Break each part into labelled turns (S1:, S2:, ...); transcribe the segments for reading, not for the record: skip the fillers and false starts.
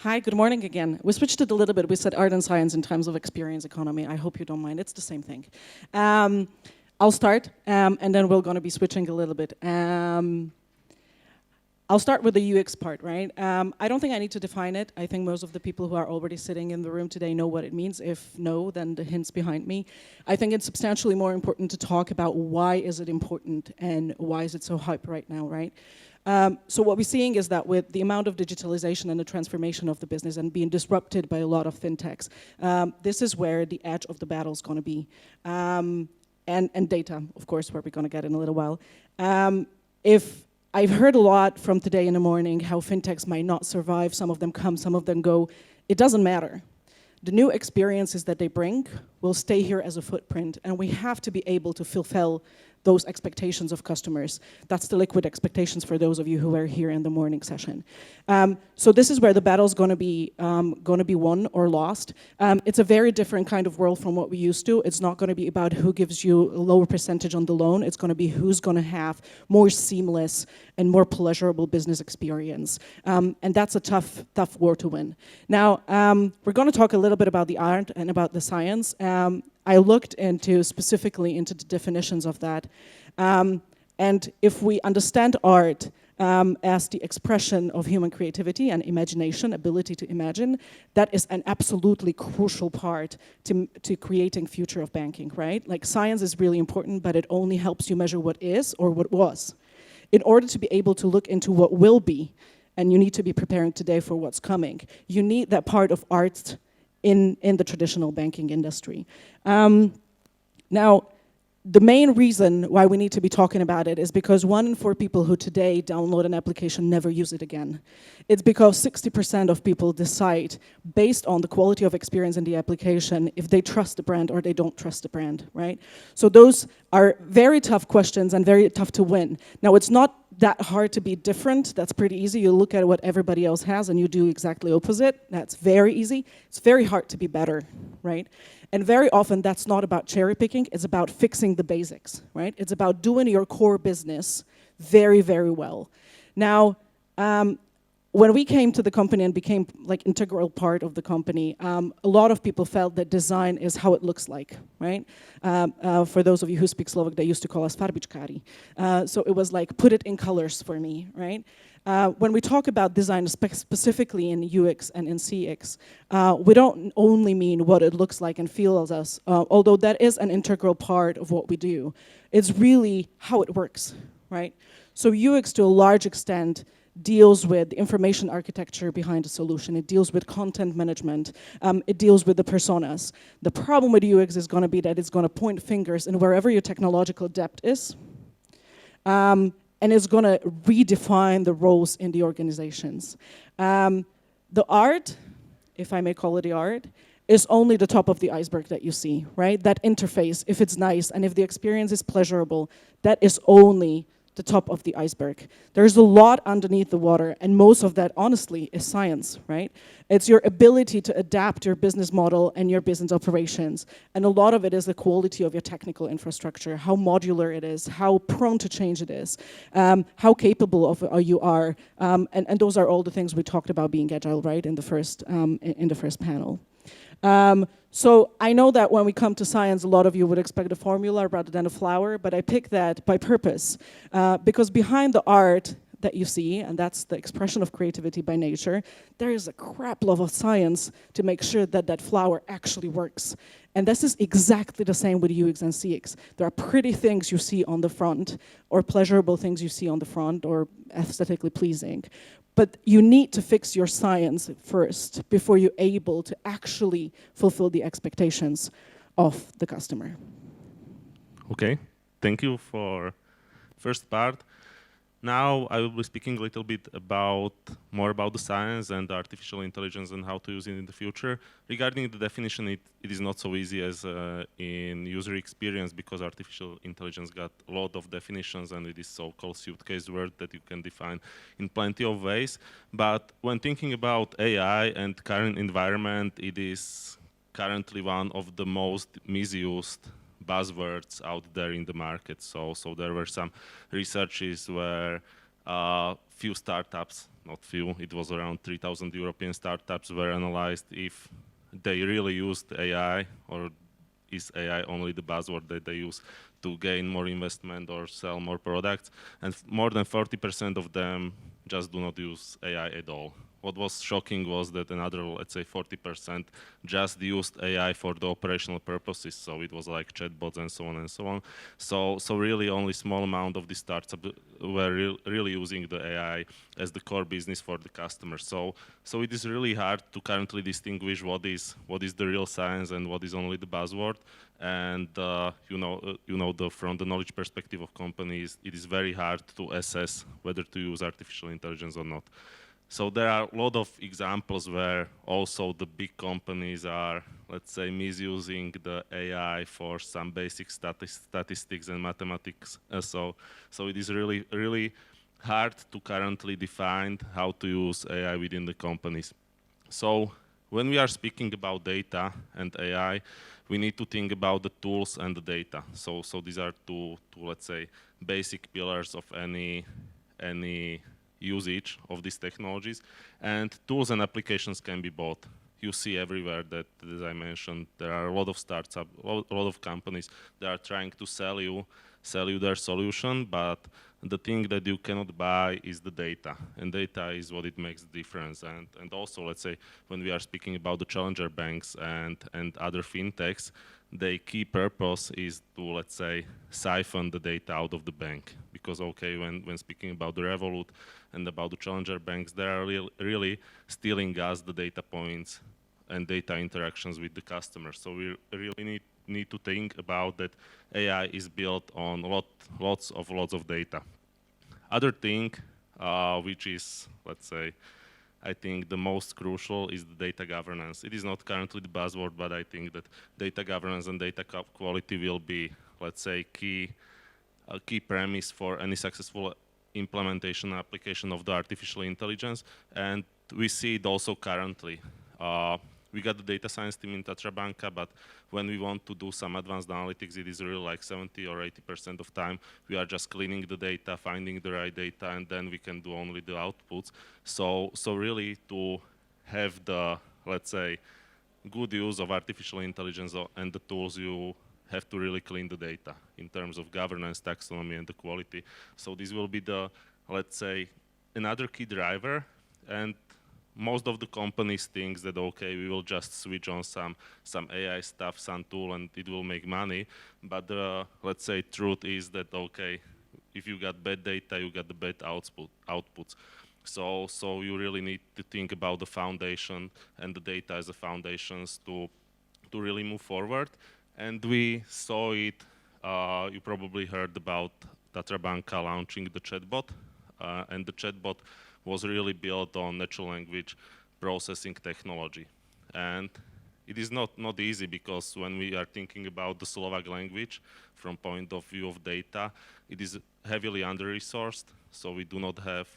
S1: Hi, good morning again. We switched it a little bit. We said art and science in terms of experience economy. I hope you don't mind. It's the same thing. I'll start, and then we're going to be switching a little bit. I'll start with the UX part, right? I don't think I need to define it. I think most of the people who are already sitting in the room today know what it means. If no, then the hints behind me. I think it's substantially more important to talk about why is it important and why is it so hyped right now, right? So what we're seeing is that with the amount of digitalization and the transformation of the business and being disrupted by a lot of fintechs, this is where the edge of the battle is going to be. And data, of course, where we're going to get in a little while. If I've heard a lot from today in the morning how fintechs might not survive, some of them come, some of them go. It doesn't matter. The new experiences that they bring will stay here as a footprint, and we have to be able to fulfill those expectations of customers. That's the liquid expectations for those of you who were here in the morning session. So this is where the battle's going to be won or lost. It's a very different kind of world from what we used to. It's not going to be about who gives you a lower percentage on the loan. It's going to be who's going to have more seamless and more pleasurable business experience. And that's a tough war to win. Now, we're going to talk a little bit about the art and about the science. I looked specifically into the definitions of that. And if we understand art as the expression of human creativity and imagination, ability to imagine, that is an absolutely crucial part to creating future of banking, right? Like science is really important, but it only helps you measure what is or what was. In order to be able to look into what will be, and you need to be preparing today for what's coming, you need that part of art in the traditional banking industry. Now, the main reason why we need to be talking about it is because 1 in 4 people who today download an application never use it again. It's because 60% of people decide, based on the quality of experience in the application, if they trust the brand or they don't trust the brand, right? So those are very tough questions and very tough to win. Now, it's not that hard to be different. That's pretty easy. You look at what everybody else has and you do exactly opposite. That's very easy. It's very hard to be better, right? And very often that's not about cherry picking, it's about fixing the basics, right? It's about doing your core business very, very well. Now, when we came to the company and became like integral part of the company, a lot of people felt that design is how it looks like, right? For those of you who speak Slovak, they used to call us farbičkári. So it was like, put it in colors for me, right? When we talk about design, specifically in UX and in CX, we don't only mean what it looks like and feels as, although that is an integral part of what we do. It's really how it works, right? So UX, to a large extent, deals with the information architecture behind the solution. It deals with content management. It deals with the personas. The problem with UX is going to be that it's going to point fingers in wherever your technological depth is. And it's going to redefine the roles in the organizations. The art, if I may call it the art, is only the top of the iceberg that you see, right? That interface, if it's nice and if the experience is pleasurable, that is only the top of the iceberg. There's a lot underneath the water, and most of that, honestly, is science, right? It's your ability to adapt your business model and your business operations, and a lot of it is the quality of your technical infrastructure, how modular it is, how prone to change it is, how capable of you are, and those are all the things we talked about being agile, right, in the first panel. So I know that when we come to science, a lot of you would expect a formula rather than a flower, but I picked that by purpose, because behind the art that you see, and that's the expression of creativity by nature, there is a crap load of science to make sure that that flower actually works. And this is exactly the same with UX and CX. There are pretty things you see on the front, or pleasurable things you see on the front, or aesthetically pleasing. But you need to fix your science first before you're able to actually fulfill the expectations of the customer.
S2: Okay, thank you for first part. Now I will be speaking a little bit more about the science and artificial intelligence and how to use it in the future. Regarding the definition, it is not so easy as in user experience, because artificial intelligence got a lot of definitions and it is so-called suitcase word that you can define in plenty of ways. But when thinking about AI and current environment, it is currently one of the most misused buzzwords out there in the market. So there were some researches where few startups, not few, it was around 3,000 European startups were analyzed if they really used AI, or is AI only the buzzword that they use to gain more investment or sell more products. And more than 40% of them just do not use AI at all. What was shocking was that another, let's say 40% just used AI for the operational purposes. So it was like chatbots and so on and so on. So really only small amount of the startups were really using the AI as the core business for the customers. So it is really hard to currently distinguish what is the real science and what is only the buzzword. And from the knowledge perspective of companies, it is very hard to assess whether to use artificial intelligence or not. So there are a lot of examples where also the big companies are, let's say, misusing the AI for some basic statistics and mathematics. So it is really hard to currently define how to use AI within the companies. So when we are speaking about data and AI, we need to think about the tools and the data. So these are two, let's say, basic pillars of any usage of these technologies. And tools and applications can be bought. You see everywhere that, as I mentioned, there are a lot of startups, a lot of companies that are trying to sell you their solution, but the thing that you cannot buy is the data, and data is what it makes the difference. And also, let's say, when we are speaking about the challenger banks and other fintechs, their key purpose is to, let's say, siphon the data out of the bank. Because, okay, when speaking about the Revolut and about the challenger banks, they are really stealing us the data points and data interactions with the customers. So we really need to think about that AI is built on lots of data. Other thing, which is, let's say, I think the most crucial, is the data governance. It is not currently the buzzword, but I think that data governance and data quality will be, let's say, a key premise for any successful implementation and application of the artificial intelligence. And we see it also currently. We got the data science team in Tatra Banka, but when we want to do some advanced analytics, it is really like 70 or 80% of time we are just cleaning the data, finding the right data, and then we can do only the outputs. So really to have the, let's say, good use of artificial intelligence and the tools, you have to really clean the data in terms of governance, taxonomy, and the quality. So this will be the, let's say, another key driver. And most of the companies think that, okay, we will just switch on some AI stuff, some tool, and it will make money. But the, let's say, truth is that, okay, if you got bad data, you got the bad outputs. So you really need to think about the foundation and the data as a foundations to really move forward. And we saw it, you probably heard about Tatra Banka launching the chatbot. And the chatbot was really built on natural language processing technology. And it is not easy, because when we are thinking about the Slovak language from point of view of data, it is heavily under-resourced. So we do not have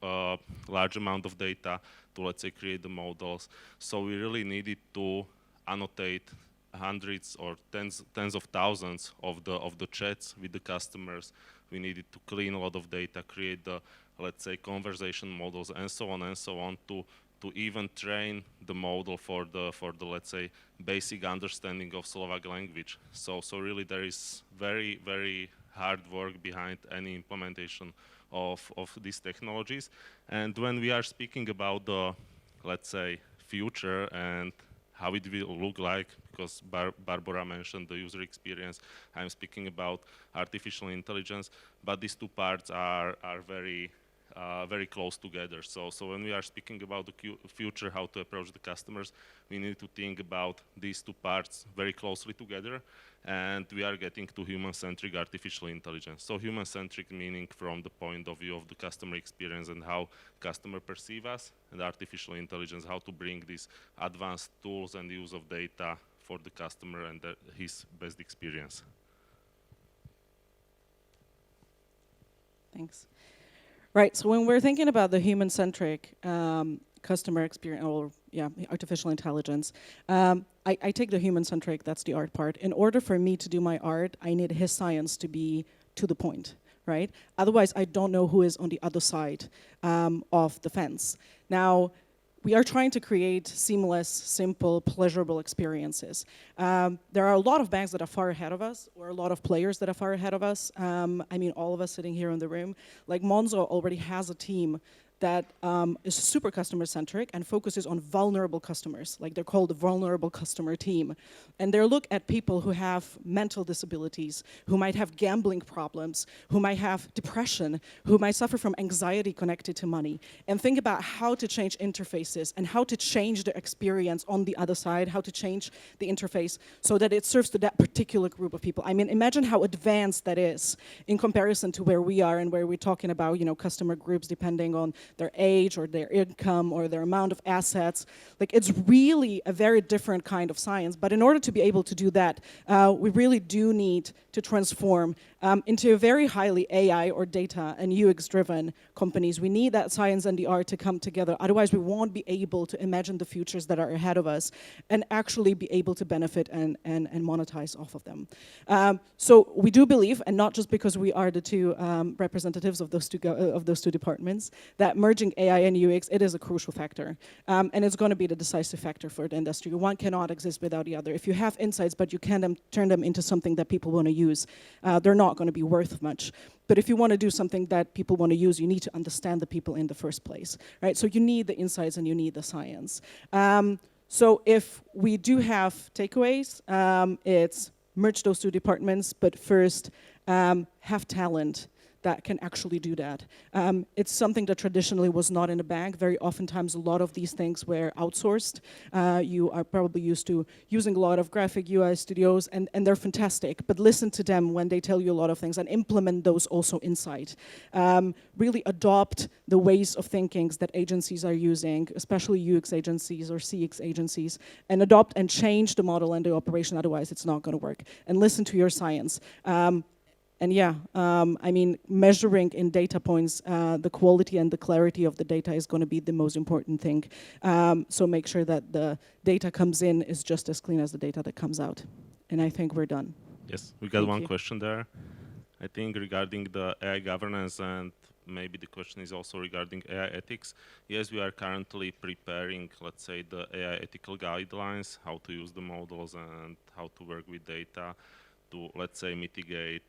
S2: a large amount of data to, let's say, create the models. So we really needed to annotate hundreds or tens of thousands of the chats with the customers. We needed to clean a lot of data, create the, let's say, conversation models, and so on to even train the model for the let's say, basic understanding of Slovak language. So really there is very hard work behind any implementation of these technologies. And when we are speaking about the, let's say, future and how it will look like, because Barbora mentioned the user experience, I'm speaking about artificial intelligence, but these two parts are very close together. So when we are speaking about the future, how to approach the customers, we need to think about these two parts very closely together, and we are getting to human-centric artificial intelligence. So human-centric meaning from the point of view of the customer experience and how customer perceive us, and artificial intelligence, how to bring these advanced tools and use of data for the customer and his best experience.
S1: Thanks. Right, so when we're thinking about the human-centric customer experience, or artificial intelligence, I take the human-centric, that's the art part. In order for me to do my art, I need his science to be to the point, right? Otherwise, I don't know who is on the other side of the fence. Now, we are trying to create seamless, simple, pleasurable experiences. There are a lot of banks that are far ahead of us, or a lot of players that are far ahead of us. I mean, all of us sitting here in the room. Like Monzo already has a team that is super customer-centric and focuses on vulnerable customers. Like they're called the vulnerable customer team. And they look at people who have mental disabilities, who might have gambling problems, who might have depression, who might suffer from anxiety connected to money, and think about how to change interfaces and how to change the experience on the other side, how to change the interface so that it serves to that particular group of people. I mean, imagine how advanced that is in comparison to where we are and where we're talking about, you know, customer groups depending on their age or their income or their amount of assets. Like, it's really a very different kind of science. But in order to be able to do that, we really do need to transform into a very highly AI or data and UX-driven companies. We need that science and the art to come together. Otherwise, we won't be able to imagine the futures that are ahead of us and actually be able to benefit and monetize off of them. So we do believe, and not just because we are the two representatives of those two departments, that merging AI and UX, it is a crucial factor. And it's going to be the decisive factor for the industry. One cannot exist without the other. If you have insights, but you can't turn them into something that people want to use, they're not going to be worth much. But if you want to do something that people want to use, you need to understand the people in the first place, right? So you need the insights and you need the science. So if we do have takeaways, it's merge those two departments, but first have talent that can actually do that. It's something that traditionally was not in a bank. Very oftentimes, a lot of these things were outsourced. You are probably used to using a lot of graphic UI studios, and they're fantastic, but listen to them when they tell you a lot of things and implement those also inside. Really adopt the ways of thinking that agencies are using, especially UX agencies or CX agencies, and adopt and change the model and the operation, otherwise it's not gonna work. And listen to your science. And yeah, I mean, measuring in data points, the quality and the clarity of the data is going to be the most important thing. So make sure that the data comes in is just as clean as the data that comes out. And I think we're done.
S2: Yes, we got
S1: Thank
S2: one
S1: you.
S2: question there. I think regarding the AI governance, and maybe the question is also regarding AI ethics. Yes, we are currently preparing, let's say, the AI ethical guidelines, how to use the models and how to work with data to, let's say, mitigate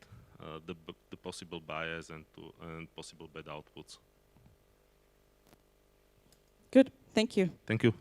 S2: the possible bias and possible bad outputs.
S1: Good, thank you.
S2: Thank you.